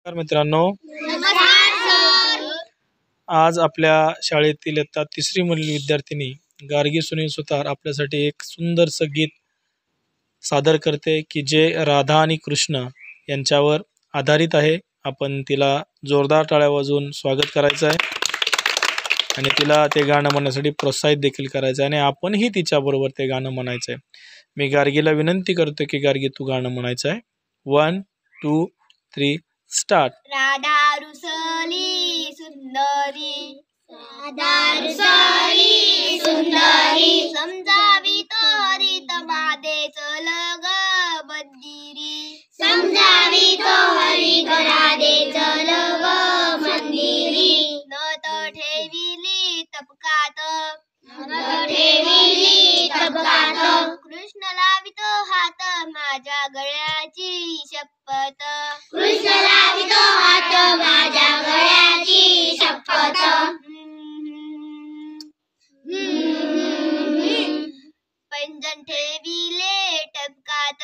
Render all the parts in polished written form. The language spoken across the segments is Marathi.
नमस्कार मित्रांनो, नमस्कार सर। आज आपल्या शाळेतील इयत्ता तिसरी मधील विद्यार्थिनी गार्गी सुनील सुतार आपल्यासाठी एक सुंदरसं गीत सादर करते की जे राधा आणि कृष्ण यांच्यावर आधारित आहे. आपण तिला जोरदार टाळ्या वाजवून स्वागत करायचं आहे आणि तिला ते गाणं म्हणण्यासाठी प्रोत्साहित देखील करायचं आहे आणि आपणही तिच्याबरोबर ते गाणं म्हणायचं आहे. मी गार्गीला विनंती करतो की गार्गी तू गाणं म्हणायचं आहे. 1 2 3 स्टार्ट. राधा रुसली सुंदरी, राधा रुसली सुंदरी, समजावी तोरी तमादे चल ग मंदिरी, समजावी तोरी तमादे चल ग मंदिरी, नत ठेविली तपकात, नत ठेविली तपकात, कृष्ण लावितो हात माझ्या गळ्याची शपथ, कृष्ण लावितो हात माझ्या गळ्याची शपथ, पैंजण ठेविले टपकात,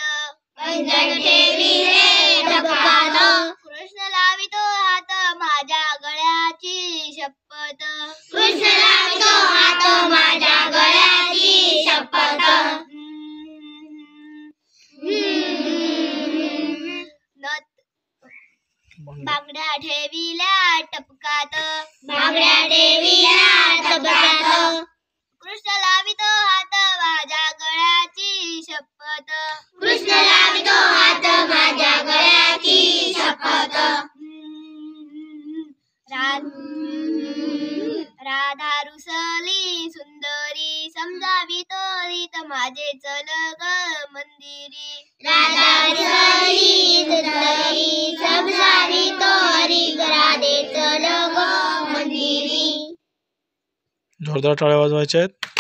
पैंजण ठेविले टपकात, कृष्ण लावितो हात माझ्या गळ्याची शपथ, कृष्ण लावितो हात माझ्या गळ्याची शपथ, बांगड्या ठेविल्या टपकात, बांगड्या ठेविल्या टपकात, कृष्ण लावितो हात माझ्या गळ्याची शपथ, कृष्ण लावितो हात माझ्या गळ्याची शपथ, राधा रुसली सुंदरी, समजावी तोरीत माझे चल ग मंदिरी, राधा रुसली सुंदरी, समजावी तोरीत राधे चल ग मंदिरी. जोरदार टाळ्या वाजवायच्या आहेत.